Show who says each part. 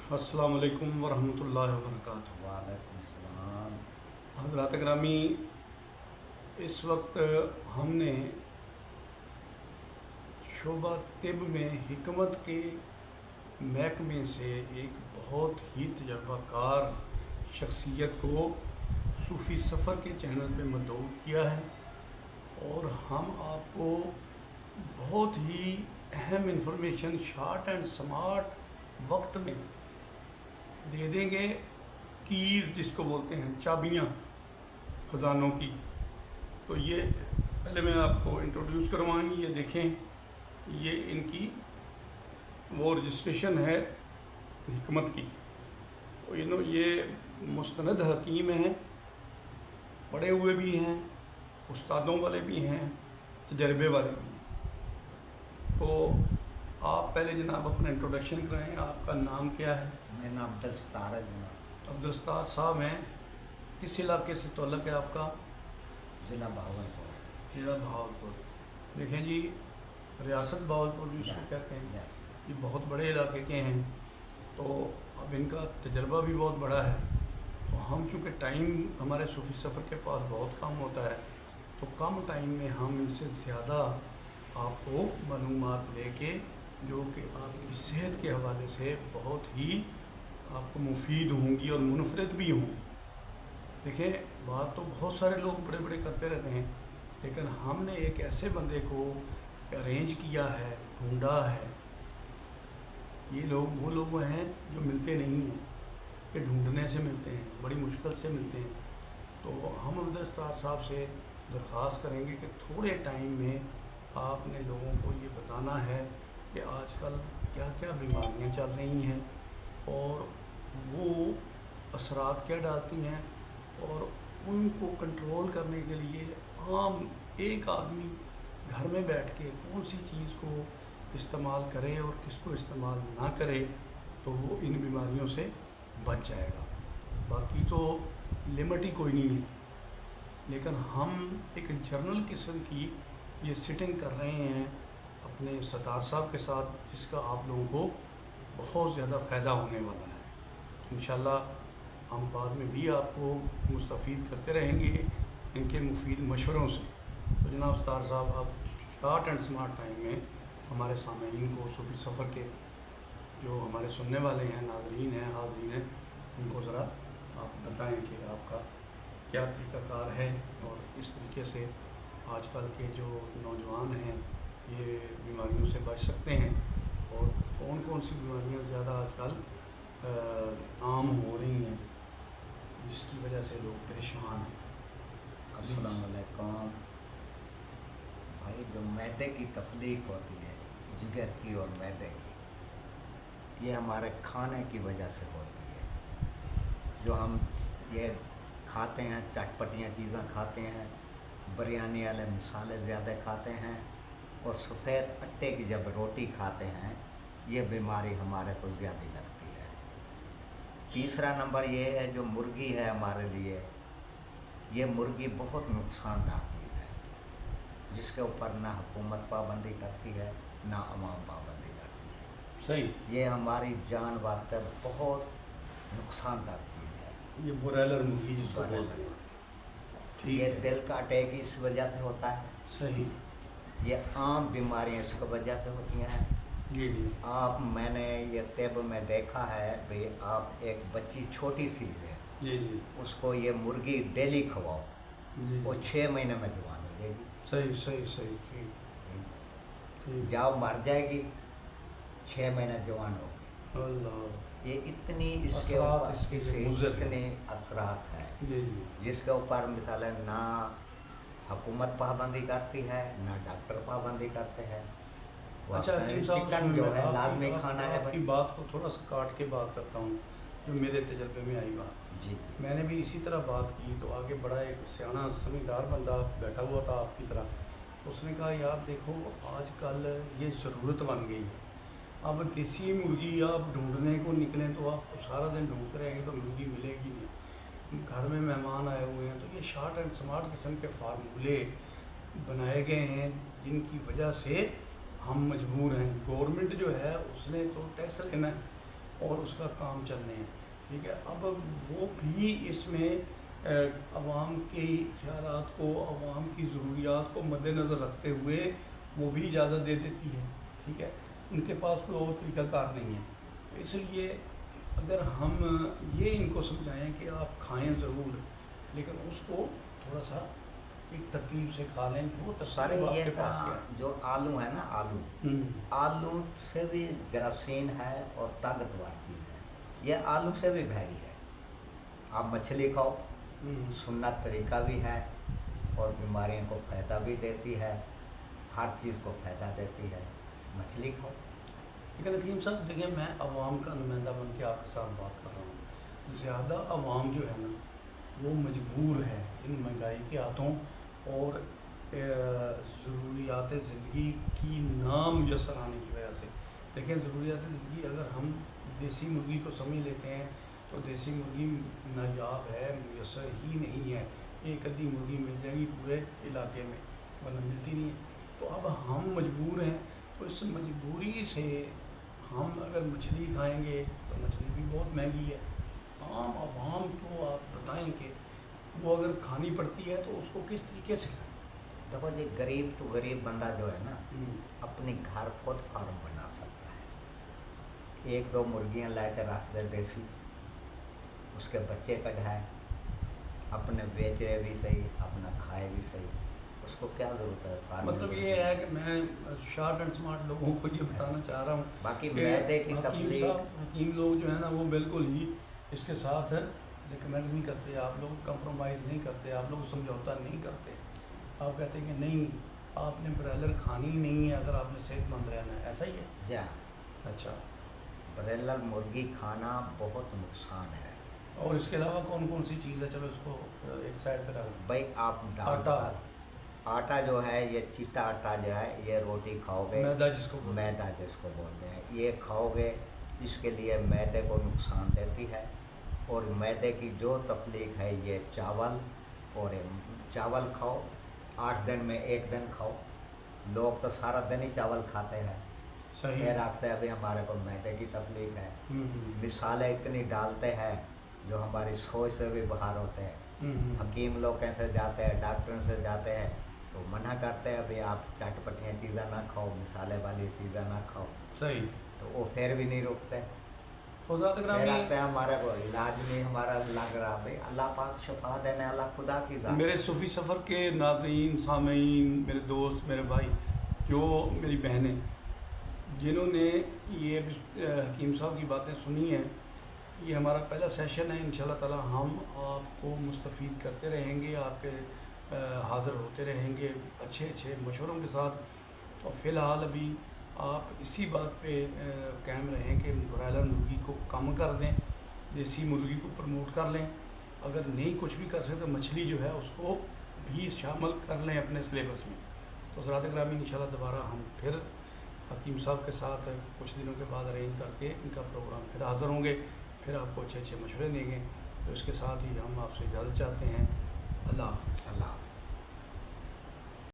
Speaker 1: السلام علیکم ورحمۃ اللہ وبرکاتہ۔
Speaker 2: وعلیکم السلام۔
Speaker 1: حضرات گرامی، اس وقت ہم نے شعبہ طب میں حکمت کے محکمے سے ایک بہت ہی تجربہ کار شخصیت کو صوفی سفر کے چینل پہ مدعو کیا ہے، اور ہم آپ کو بہت ہی اہم انفارمیشن شارٹ اینڈ سمارٹ وقت میں دے دیں گے۔ کیز جس کو بولتے ہیں، چابیاں خزانوں کی۔ تو یہ پہلے میں آپ کو انٹروڈیوس کروائیں گی، یہ دیکھیں، یہ ان کی وہ رجسٹریشن ہے حکمت کی۔ یہ مستند حکیم ہیں، پڑھے ہوئے بھی ہیں، استادوں والے بھی ہیں، تجربے والے بھی ہیں۔ تو آپ پہلے جناب اپنا انٹروڈکشن کرائیں، آپ کا نام کیا ہے؟
Speaker 2: میرا نام عبدالستار ہے جناب۔
Speaker 1: عبدالستار صاحب ہیں، کس علاقے سے تعلق ہے آپ کا؟
Speaker 2: ضلع بہاولپور سے۔
Speaker 1: ضلع بہاولپور۔ دیکھیں جی، ریاست بہاولپور بھی اس کو کہتے ہیں، یہ بہت بڑے علاقے کے ہیں، تو اب ان کا تجربہ بھی بہت بڑا ہے۔ تو ہم چونکہ ٹائم ہمارے صوفی سفر کے پاس بہت کم ہوتا ہے، تو کم ٹائم میں ہم ان سے زیادہ آپ کو معلومات لے کے، جو کہ آپ کی صحت کے حوالے سے بہت ہی آپ کو مفید ہوں گی اور منفرد بھی ہوں گی۔ دیکھیں، بات تو بہت سارے لوگ بڑے بڑے کرتے رہتے ہیں، لیکن ہم نے ایک ایسے بندے کو ارینج کیا ہے، ڈھونڈا ہے۔ یہ لوگ وہ لوگ ہیں جو ملتے نہیں ہیں، یہ ڈھونڈنے سے ملتے ہیں، بڑی مشکل سے ملتے ہیں۔ تو ہم عبدالستار صاحب سے درخواست کریں گے کہ تھوڑے ٹائم میں آپ نے لوگوں کو یہ بتانا ہے کہ آج کل کیا کیا بیماریاں چل رہی ہیں، اور وہ اثرات کیا ڈالتی ہیں، اور ان کو کنٹرول کرنے کے لیے عام ایک آدمی گھر میں بیٹھ کے کون سی چیز کو استعمال کرے اور کس کو استعمال نہ کرے، تو وہ ان بیماریوں سے بچ جائے گا۔ باقی تو لمٹ ہی کوئی نہیں ہے، لیکن ہم ایک جرنل قسم کی یہ سٹنگ کر رہے ہیں اپنے ستار صاحب کے ساتھ، جس کا آپ لوگوں کو بہت زیادہ فائدہ ہونے والا ہے۔ انشاءاللہ ہم بعد میں بھی آپ کو مستفید کرتے رہیں گے ان کے مفید مشوروں سے۔ تو جناب ستار صاحب، آپ شارٹ اینڈ سمارٹ ٹائم میں ہمارے سامعین کو صوفی سفر کے جو ہمارے سننے والے ہیں، ناظرین ہیں، حاضرین ہیں، ان کو ذرا آپ بتائیں کہ آپ کا کیا طریقہ کار ہے، اور اس طریقے سے آج کل کے جو نوجوان ہیں یہ بیماریوں سے بچ سکتے ہیں، اور کون کون سی بیماریاں زیادہ آج کل عام ہو رہی ہیں جس کی وجہ سے لوگ پریشان ہیں۔
Speaker 2: السلام علیکم بھائی، جو معدے کی تخلیق ہوتی ہے، جگر کی اور معدے کی، یہ ہمارے کھانے کی وجہ سے ہوتی ہے۔ جو ہم یہ کھاتے ہیں، چٹپٹیاں چیزیں کھاتے ہیں، بریانی والے مسالے زیادہ کھاتے ہیں، اور سفید آٹے کی جب روٹی کھاتے ہیں، یہ بیماری ہمارے کو زیادہ لگتی ہے۔ تیسرا نمبر یہ ہے، جو مرغی ہے ہمارے لیے، یہ مرغی بہت نقصان دہ چیز ہے، جس کے اوپر نہ حکومت پابندی کرتی ہے، نہ عوام پابندی کرتی ہے۔
Speaker 1: صحیح،
Speaker 2: یہ ہماری جان واسطے بہت نقصان دہ چیز ہے۔
Speaker 1: یہ برائلر مرغی جس کو بولتے ہیں، ٹھیک
Speaker 2: یہ
Speaker 1: ہے،
Speaker 2: دل کا اٹیک اس وجہ سے ہوتا ہے۔
Speaker 1: صحیح،
Speaker 2: یہ عام بیماریاں اس کی وجہ سے ہوتی ہیں۔
Speaker 1: جی جی
Speaker 2: میں نے یہ طب میں دیکھا ہے بھئی، آپ ایک بچی چھوٹی سی ہے،
Speaker 1: جی جی
Speaker 2: اس کو یہ مرغی ڈیلی کھواؤ،
Speaker 1: جی،
Speaker 2: وہ 6 مہینے میں جوان ہو جائے گی۔
Speaker 1: صحیح صحیح صحیح، ٹھیک ٹھیک،
Speaker 2: جاؤ مر جائے گی، 6 مہینے جوان ہوگی۔
Speaker 1: اللہ،
Speaker 2: یہ اتنی اس کے
Speaker 1: اثرات
Speaker 2: اوپر
Speaker 1: اس کے
Speaker 2: سے
Speaker 1: مضر ہیں۔
Speaker 2: اتنے اثرات ہیں،
Speaker 1: جی جی،
Speaker 2: جس کے اوپر مثال نہ حکومت پابندی کرتی ہے، نہ ڈاکٹر پابندی کرتے ہیں۔
Speaker 1: اچھا حکیم صاحب،
Speaker 2: چکن جو ہے لازمی کھانا ہے
Speaker 1: آپ کی بات کو تھوڑا سا کاٹ کے بات کرتا ہوں، جو میرے تجربے میں آئی بات۔
Speaker 2: جی
Speaker 1: میں نے بھی اسی طرح بات کی، تو آگے بڑا ایک سیاح سمجھدار بندہ بیٹھا ہوا تھا آپ کی طرح، اس نے کہا یار دیکھو، آج کل یہ ضرورت بن گئی ہے، اب دیسی مرغی آپ ڈھونڈنے کو نکلیں تو آپ کو سارا دن ڈھونڈتے رہیں گے تو مرغی ملے گی نہیں۔ گھر میں مہمان آئے ہوئے ہیں، تو یہ شارٹ اینڈ سمارٹ قسم کے فارمولے بنائے گئے ہیں، جن کی وجہ سے ہم مجبور ہیں۔ گورنمنٹ جو ہے اس نے تو ٹیکس لینا ہے، اور اس کا کام چلنے ہیں، ٹھیک ہے۔ اب وہ بھی اس میں عوام کے خیالات کو، عوام کی ضروریات کو مد نظر رکھتے ہوئے وہ بھی اجازت دے دیتی ہے، ٹھیک ہے۔ ان کے پاس کوئی اور طریقہ کار نہیں ہے، اس لیے اگر ہم یہ ان کو سمجھائیں کہ آپ کھائیں ضرور، لیکن اس کو تھوڑا سا ایک ترتیب سے کھا لیں، وہ
Speaker 2: سارے
Speaker 1: ترتیب آپ
Speaker 2: یہ
Speaker 1: کے پاس کیا
Speaker 2: جو آلو ہے نا، آلو سے بھی جراثیم ہے اور طاقتور چیز ہے، یہ آلو سے بھی بھاری ہے۔ آپ مچھلی کھاؤ، سنت طریقہ بھی ہے اور بیماریوں کو فائدہ بھی دیتی ہے، ہر چیز کو فائدہ دیتی ہے، مچھلی کھاؤ۔
Speaker 1: لیکن حکیم صاحب دیکھیں، میں عوام کا نمائندہ بن کے آپ کے ساتھ بات کر رہا ہوں، زیادہ عوام جو ہے نا وہ مجبور ہے ان مہنگائی کے ہاتھوں اور ضروریات زندگی کی نامیسر آنے کی وجہ سے۔ دیکھیں، ضروریات زندگی اگر ہم دیسی مرغی کو سمجھ لیتے ہیں تو دیسی مرغی نایاب ہے، میسر ہی نہیں ہے، ایک ادھی مرغی مل جائے گی پورے علاقے میں، ورنہ ملتی نہیں ہے۔ تو اب ہم مجبور ہیں، تو اس مجبوری سے ہم اگر مچھلی کھائیں گے تو مچھلی بھی بہت مہنگی ہے۔ عام عوام کو آپ بتائیں کہ وہ اگر کھانی پڑتی ہے تو اس کو کس طریقے سے کھائیں؟
Speaker 2: دیکھو جی، غریب تو غریب بندہ جو ہے نا، اپنی گھر خود فارم بنا سکتا ہے، ایک دو مرغیاں لے کے رکھ دے دیسی، اس کے بچے کٹھائے، اپنے بیچے بھی صحیح، اپنا کھائے بھی صحیح، اس کو کیا ضرورت ہے فارم؟
Speaker 1: مطلب یہ ہے کہ میں شارٹ اینڈ سمارٹ لوگوں کو یہ بتانا چاہ رہا ہوں
Speaker 2: باقی
Speaker 1: کہ
Speaker 2: معدے کی
Speaker 1: حکیم
Speaker 2: تکلیف،
Speaker 1: صاحب، حکیم لوگ جو ہے نا وہ بالکل ہی اس کے ساتھ ریکمینڈ نہیں کرتے، آپ لوگ کمپرومائز نہیں کرتے، آپ لوگ سمجھوتا نہیں کرتے، آپ کہتے ہیں کہ نہیں آپ نے برائلر کھانی ہی نہیں ہے اگر آپ نے صحت مند رہنا ہے، ایسا ہی ہے؟
Speaker 2: جا
Speaker 1: اچھا،
Speaker 2: برائلر مرغی کھانا بہت نقصان ہے۔
Speaker 1: اور اس کے علاوہ کون کون سی چیز ہے؟ چلو اس کو ایک سائڈ پہ رکھ
Speaker 2: بھائی آپ
Speaker 1: آٹا،
Speaker 2: آٹا جو ہے، یہ چیٹا آٹا جو ہے، یہ روٹی کھاؤ گے،
Speaker 1: میدا جس کو بولتے ہیں،
Speaker 2: میدا جس کو بولتے ہیں، یہ کھاؤ گے، اس کے لیے میدے کو نقصان دیتی ہے۔ اور میدے کی جو تخلیق ہے، یہ چاول، اور چاول کھاؤ 8 دن میں 1 دن کھاؤ، لوگ تو سارا دن ہی چاول کھاتے ہیں،
Speaker 1: صحیح،
Speaker 2: یہ رکھتے ہیں ابھی ہمارے کو میدے کی تخلیق ہے، مثالیں اتنی ڈالتے ہیں جو ہماری سوچ سے بھی باہر ہوتے ہیں۔ حکیم لوگ کیسے جاتے ہیں، ڈاکٹر سے جاتے ہیں تو منع کرتے ہیں ابھی آپ چٹ پٹیاں چیزیں نہ کھاؤ، مثالے والی چیزیں نہ کھاؤ،
Speaker 1: صحیح،
Speaker 2: تو وہ پھر بھی نہیں رکتے،
Speaker 1: حضرات
Speaker 2: پھر
Speaker 1: گرامی،
Speaker 2: آتے ہیں ہمارے کو علاج نہیں ہمارا لگ رہا، بھائی اللہ پاک شفا دینے والا خدا کی ذات۔
Speaker 1: میرے صوفی سفر کے ناظرین، سامعین، میرے دوست، میرے بھائی، جو میری بہنیں جنہوں نے یہ حکیم صاحب کی باتیں سنی ہیں، یہ ہمارا پہلا سیشن ہے، انشاءاللہ تعالی ہم آپ کو مستفید کرتے رہیں گے، آپ کے حاضر ہوتے رہیں گے اچھے اچھے مشوروں کے ساتھ۔ تو فی الحال ابھی آپ اسی بات پہ قائم رہیں کہ برائلر مرغی کو کم کر دیں، دیسی مرغی کو پروموٹ کر لیں، اگر نہیں کچھ بھی کر سکتے تو مچھلی جو ہے اس کو بھی شامل کر لیں اپنے سلیبس میں۔ تو حضرات گرامی، انشاءاللہ دوبارہ ہم پھر حکیم صاحب کے ساتھ کچھ دنوں کے بعد ارینج کر کے ان کا پروگرام پھر حاضر ہوں گے، پھر آپ کو اچھے اچھے مشورے دیں گے۔ تو اس کے ساتھ ہی ہم آپ سے اجازت چاہتے ہیں، اللہ حافظ۔
Speaker 2: اللہ حافظ۔